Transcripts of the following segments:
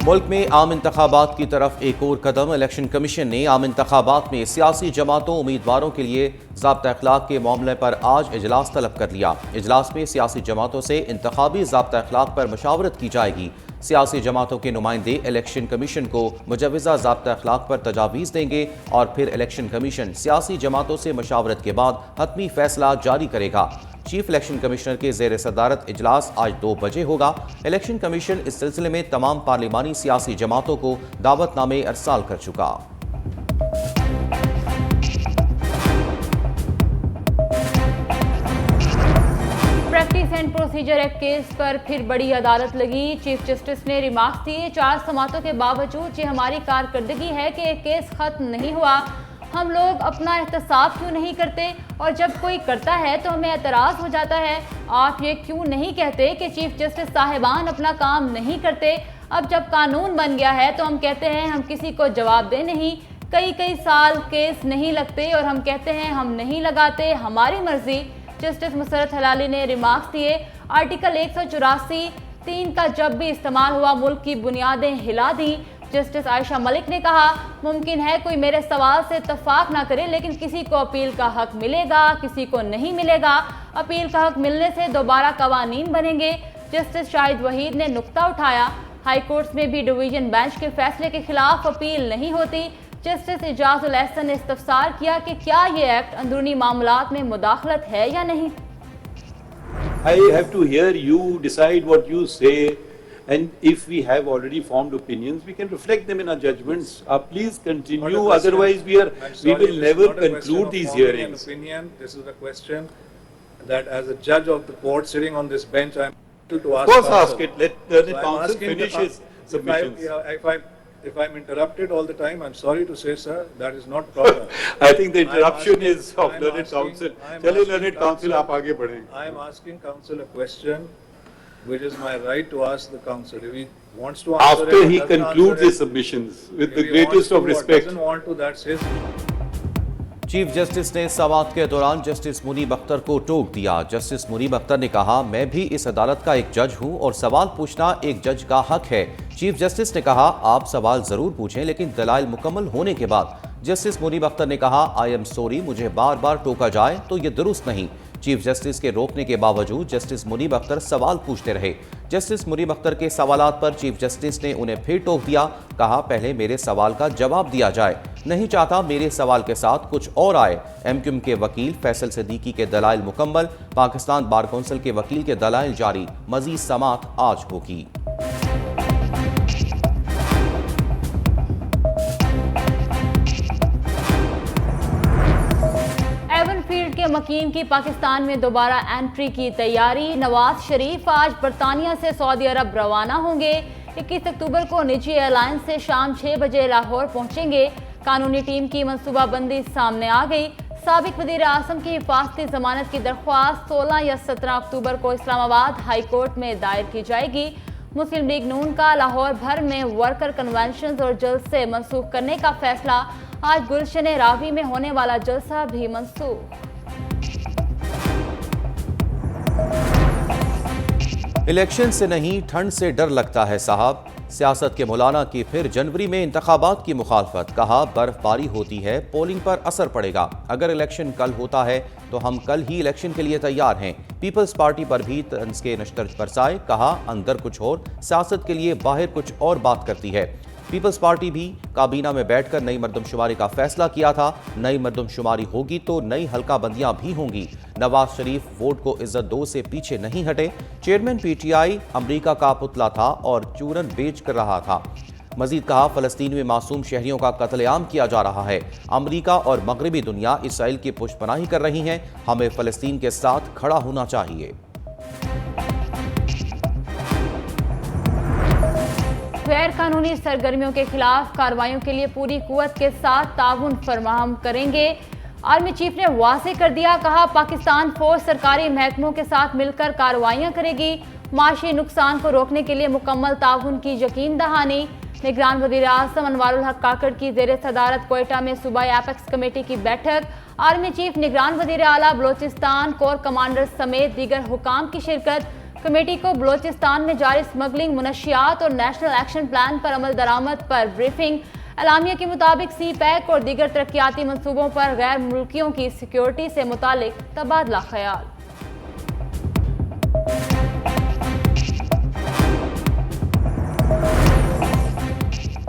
मुल्क में आम इंतखाबात की तरफ एक और कदम। इलेक्शन कमीशन ने आम इंतखाबात में सियासी जमातों उम्मीदवारों के लिए ज़ाब्ता अखलाक के मामले पर आज इजलास तलब कर लिया। इजलास में सियासी जमातों से इंतखाबी ज़ाब्ता अखलाक पर मशावरत की जाएगी। सियासी जमातों के नुमाइंदे इलेक्शन कमीशन को मुजव्वज़ा ज़ाब्ता अखलाक पर तजावीज़ देंगे और फिर इलेक्शन कमीशन सियासी जमातों से मशावरत के बाद हतमी फैसला जारी करेगा। चीफ इलेक्शन कमिश्नर के ज़ेर सदारत इजलास आज 2 बजे होगा। इलेक्शन कमीशन इस सिलसिले में तमाम पार्लिमानी सियासी जमातों को दावतनामे अरसाल कर चुका। Practice and procedure act case पर फिर बड़ी अदालत लगी। चीफ जस्टिस ने रिमार्क्स दिए, 4 समातों के बावजूद ये हमारी कारकर्दगी है कि एक केस खत्म नहीं हुआ। हम लोग अपना एहतसाब क्यों नहीं करते और जब कोई करता है तो हमें एतराज़ हो जाता है। आप ये क्यों नहीं कहते कि चीफ जस्टिस साहिबान अपना काम नहीं करते। अब जब कानून बन गया है तो हम कहते हैं हम किसी को जवाब दे नहीं। कई साल केस नहीं लगते और हम कहते हैं हम नहीं लगाते, हमारी मर्जी। जस्टिस मुसरत हलाली ने रिमार्क्स दिए, आर्टिकल 184(3) का जब भी इस्तेमाल हुआ मुल्क की बुनियादें हिला दी। जस्टिस आयशा मलिक ने कहा, मुमकिन है कोई मेरे सवाल से इत्तफाक ना करे, लेकिन किसी को अपील का हक मिलेगा, किसी को नहीं मिलेगा। अपील का हक मिलने से दोबारा कवानीन बनेंगे। जस्टिस शाहिद वहीद ने नुक्ता उठाया, हाई कोर्ट्स में भी डिवीजन बेंच के फैसले के खिलाफ अपील नहीं होती। जस्टिस इजाजुल एहसन ने इस्तफसार किया कि क्या ये एक्ट अंदरूनी मामलात में मुदाखलत है या नहीं। I have to hear you decide what you say. And if we have already formed opinions, we can reflect them in our judgments. Please continue. Otherwise, we will never conclude these hearings. Opinion. This is a question that, as a judge of the court sitting on this bench, I am entitled to ask. Of course, ask it. Let the counsel finish his submissions. If I'm interrupted all the time, I'm sorry to say, sir, that is not proper. I think the interruption is of learned counsel. Chale learned counsel, आप आगे बढ़ें. I am asking counsel a question, which is my right to ask the counsel. If he wants to answer After it, he concludes his submissions with the greatest of respect. Doesn't want to, that's his. Chief justice ने समाअत के दौरान justice Munib Akhtar को टोक दिया। Justice Munib Akhtar ने कहा, मैं भी इस अदालत का एक जज हूं और सवाल पूछना एक जज का हक है। चीफ जस्टिस ने कहा, आप सवाल जरूर पूछें, लेकिन दलाइल मुकम्मल होने के बाद। जस्टिस मुनीब अख्तर ने कहा, आई एम सॉरी, मुझे बार बार टोका जाए तो ये दुरुस्त नहीं। चीफ जस्टिस के रोकने के बावजूद जस्टिस मुनीब अख्तर सवाल पूछते रहे। जस्टिस मुनीब अख्तर के सवालात पर चीफ जस्टिस ने उन्हें फिर टोक दिया। कहा, पहले मेरे सवाल का जवाब दिया जाए, नहीं चाहता मेरे सवाल के साथ कुछ और आए। एमक्यूएम के वकील फैसल सिद्दीकी के दलाइल मुकम्मल, पाकिस्तान बार कौंसिल के वकील के दलाइल जारी। मजीद समाअत आज होगी। एवनफील्ड के मकीन की पाकिस्तान में दोबारा एंट्री की तैयारी। नवाज शरीफ आज बरतानिया से सऊदी अरब रवाना होंगे। 21 अक्टूबर को निजी एयरलाइन से शाम 6 बजे लाहौर पहुंचेंगे। कानूनी टीम की मनसूबाबंदी सामने आ गई। साबिक वज़ीर आज़म की हिफाजती जमानत की दरख्वास्त 16 या 17 अक्टूबर को इस्लामाबाद हाई कोर्ट में दायर की जाएगी। मुस्लिम लीग नून का लाहौर भर में वर्कर कन्वेंशन और जलसे मनसूख करने का फैसला। आज गुलशन रावी में होने वाला जलसा भी मनसूख। इलेक्शन से नहीं, ठंड से डर लगता है साहब। सियासत के मौलाना की फिर जनवरी में इंतखाबात की मुखालफत। कहा, बर्फबारी होती है, पोलिंग पर असर पड़ेगा। अगर इलेक्शन कल होता है तो हम कल ही इलेक्शन के लिए तैयार हैं। पीपल्स पार्टी पर भी तंज के नश्तर बरसाए। कहा, अंदर कुछ और, सियासत के लिए बाहर कुछ और बात करती है। पीपल्स पार्टी भी काबीना में बैठकर नई मरदमशुमारी का फैसला किया था। नई मरदमशुमारी होगी तो नई हल्का बंदियां भी होंगी। नवाज शरीफ वोट को इज्जत दो से पीछे नहीं हटे। चेयरमैन पीटीआई अमरीका का पुतला था और चूरन बेच कर रहा था। मजीद कहा, फलस्तीन में मासूम शहरियों का कत्लेआम किया जा रहा है। अमरीका और मगरबी दुनिया इसराइल की पुष्पनाही कर रही हैं। हमें फलस्तीन के साथ खड़ा होना चाहिए। गैर कानूनी सरगर्मियों के खिलाफ कार्रवाइयों के लिए पूरी कुव्वत के साथ ताउन फराहम करेंगे। आर्मी चीफ ने वाज़ेह कर दिया। कहा, पाकिस्तान फौज सरकारी महकमों के साथ मिलकर कार्रवाइयां करेगी। माशी नुकसान को रोकने के लिए मुकम्मल ताउन की यकीन दहानी। निगरान वज़ीर आज़म अनवारुल हक काकड़ की ज़ेर सदारत कोयटा में सूबाई एपेक्स कमेटी की बैठक। आर्मी चीफ, निगरान वज़ीर आला, बलोचिस्तान कोर कमांडर समेत दीगर हुकाम की शिरकत। कमेटी को बलोचिस्तान में जारी स्मगलिंग, मुनशियात और नेशनल एक्शन प्लान पर अमल दरामद पर ब्रीफिंग। एलामिया के मुताबिक सी पैक और दीगर तरक्याती मंसूबों पर गैर मुल्कियों की सिक्योरिटी से मुतालिक तबादला ख्याल।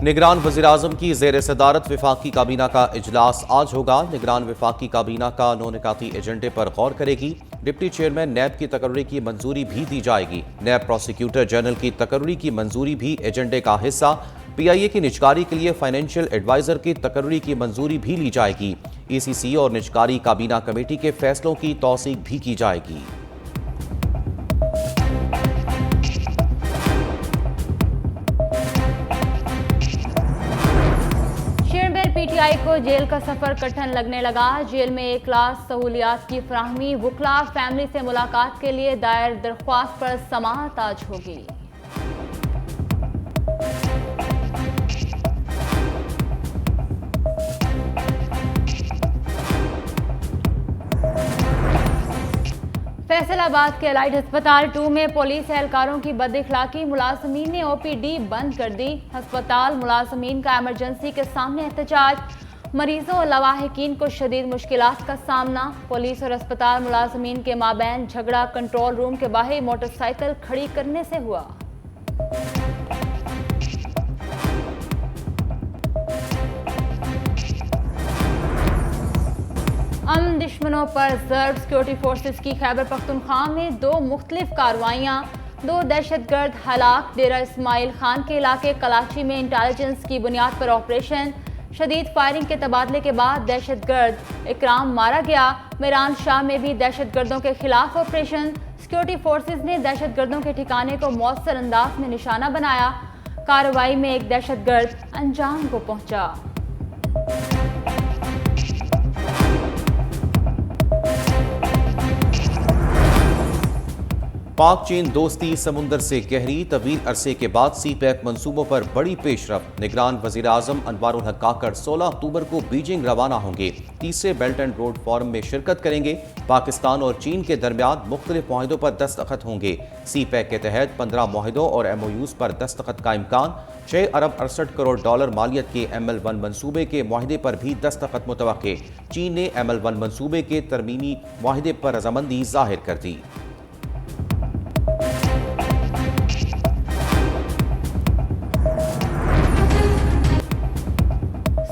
निगरान वज़ीर-ए-आज़म की ज़ेर सदारत वफाकी काबीना का इजलास आज होगा। निगरान वफाकी काबीना का 9 निकाती एजेंडे पर गौर करेगी। डिप्टी चेयरमैन नैब की तकर्री की मंजूरी भी दी जाएगी। नैब प्रोसिक्यूटर जनरल की तकर्री की मंजूरी भी एजेंडे का हिस्सा। PIA की निजकारी के लिए फाइनेंशियल एडवाइजर की तकर्री की मंजूरी भी ली जाएगी। ECC और निजकारी काबीना कमेटी के फैसलों की तौसीक भी की जाएगी। PTI को जेल का सफर कठिन लगने लगा। जेल में एक क्लास सहूलियात की फराहमी, वुकला फैमिली से मुलाकात के लिए दायर दरख्वास्त पर समाअत आज होगी। फैसलाबाद के एलाइड अस्पताल 2 में पुलिस एहलकारों की बदइखलाकी, मुलाजमीन ने OPD बंद कर दी। अस्पताल मुलाजमीन का इमरजेंसी के सामने एहतजाज, मरीजों और लवाहिकीन को शदीद मुश्किलात का सामना। पुलिस और अस्पताल मुलाजमीन के माबैन झगड़ा कंट्रोल रूम के बाहर मोटरसाइकिल खड़ी करने से हुआ। अमन दुश्मनों पर ज़र्ब, सिक्योरिटी फोर्सेस की खैबर पख्तूनख्वा में 2 मुख्तलिफ कार्रवाइयाँ, 2 दहशतगर्द हलाक। डेरा इस्माइल खान के इलाके कलाची में इंटेलिजेंस की बुनियाद पर ऑपरेशन, शदीद फायरिंग के तबादले के बाद दहशतगर्द इकराम मारा गया। मीरान शाह में भी दहशतगर्दों के खिलाफ ऑपरेशन, सिक्योरिटी फोर्सेस ने दहशतगर्दों के ठिकाने को मौसर अंदाज में निशाना बनाया। कार्रवाई में एक दहशतगर्द अंजाम को पहुंचा। पाक चीन दोस्ती समुंदर से गहरी, तवील अरसे के बाद CPEC मंसूबों पर बड़ी पेशरफ। निगरान वज़ीर-ए-आज़म अनवारुल हक काकड़ 16 अक्टूबर को बीजिंग रवाना होंगे। तीसरे बेल्ट एंड रोड फोरम में शिरकत करेंगे। पाकिस्तान और चीन के दरमियान मुख्तलिफ मुआहिदों पर दस्तखत होंगे। CPEC के तहत 15 मुआहिदों और MOUs पर दस्तखत का इम्कान। 6 अरब 68 करोड़ डॉलर मालियत के ML1 मंसूबे के मुआहिदे पर भी दस्तखत मुतवक्के। चीन ने ML1 मंसूबे के तरमीमी मुआहिदे पर रजामंदी जाहिर कर दी।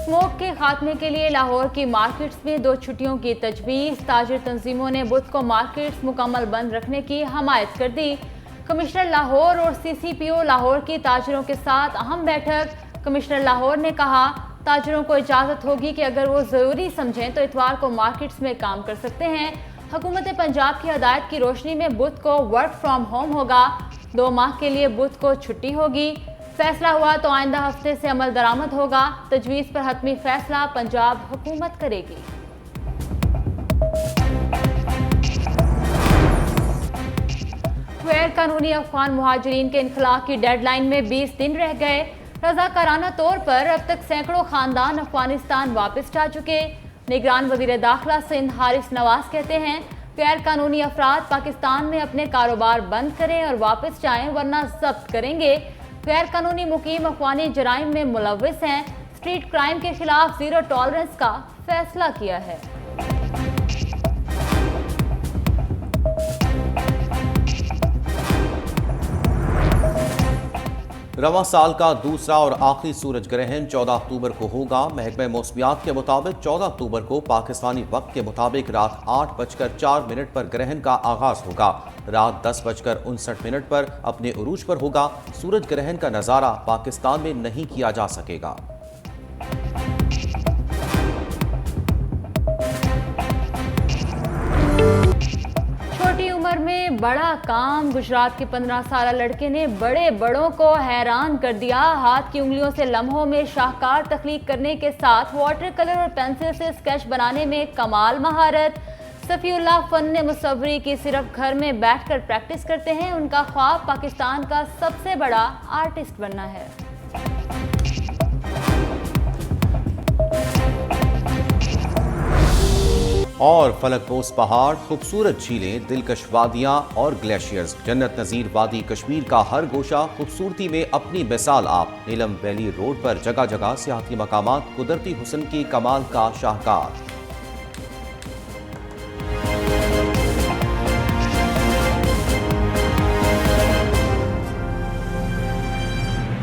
स्मोक के खात्मे के लिए लाहौर की मार्केट्स में 2 छुट्टियों की तजवीज़। ताजिर तंजीमों ने बुध को मार्केट्स मुकम्मल बंद रखने की हमायत कर दी। कमिश्नर लाहौर और CCPO लाहौर की ताजिरों के साथ अहम बैठक। कमिश्नर लाहौर ने कहा, ताजिरों को इजाज़त होगी कि अगर वो ज़रूरी समझें तो इतवार को मार्केट्स में काम कर सकते हैं। हुकूमत पंजाब की हदायत की रोशनी में बुध को वर्क फ्रॉम होम होगा। 2 माह के लिए बुध को छुट्टी होगी। फैसला हुआ तो आइंदा हफ्ते से अमल दरामद होगा। तजवीज़ पर हतमी फैसला पंजाब हुकूमत करेगी। गैर कानूनी अफगान मुहाजिरीन के इनखला की डेडलाइन में 20 दिन रह गए। रज़ाकाराना तौर पर अब तक सैकड़ों खानदान अफगानिस्तान वापस जा चुके। निगरान वज़ीर दाखिला सिंध हारिस नवाज कहते हैं, गैर कानूनी अफराद पाकिस्तान में अपने कारोबार बंद करें और वापस जाएं, वरना जब्त करेंगे। गैर कानूनी मुकीम अफगानी जराइम में मुलव्विस हैं। स्ट्रीट क्राइम के खिलाफ 0 टॉलरेंस का फैसला किया है। रवां साल का दूसरा और आखिरी सूरज ग्रहण 14 अक्टूबर को होगा। महकमा मौसमियात के मुताबिक 14 अक्टूबर को पाकिस्तानी वक्त के मुताबिक रात 8:04 पर ग्रहण का आगाज होगा। रात 10:59 पर अपने उरूज पर होगा। सूरज ग्रहण का नज़ारा पाकिस्तान में नहीं किया जा सकेगा। छोटी उम्र में बड़ा काम। गुजरात के 15 साल लड़के ने बड़े बड़ों को हैरान कर दिया। हाथ की उंगलियों से लम्हों में शाहकार तख्लीक करने के साथ वाटर कलर और पेंसिल से स्केच बनाने में कमाल महारत। सफ़ीउल्लाह फन मुसव्वरी की सिर्फ घर में बैठकर प्रैक्टिस करते हैं। उनका ख्वाब पाकिस्तान का सबसे बड़ा आर्टिस्ट बनना है। और फलकपोश पहाड़, खूबसूरत झीलें, दिलकश वादियां और ग्लेशियर्स। जन्नत नज़ीर वादी कश्मीर का हर गोशा खूबसूरती में अपनी मिसाल आप। नीलम वैली रोड पर जगह जगह सियाहती मकामात कुदरती हुस्न की कमाल का शाहकार।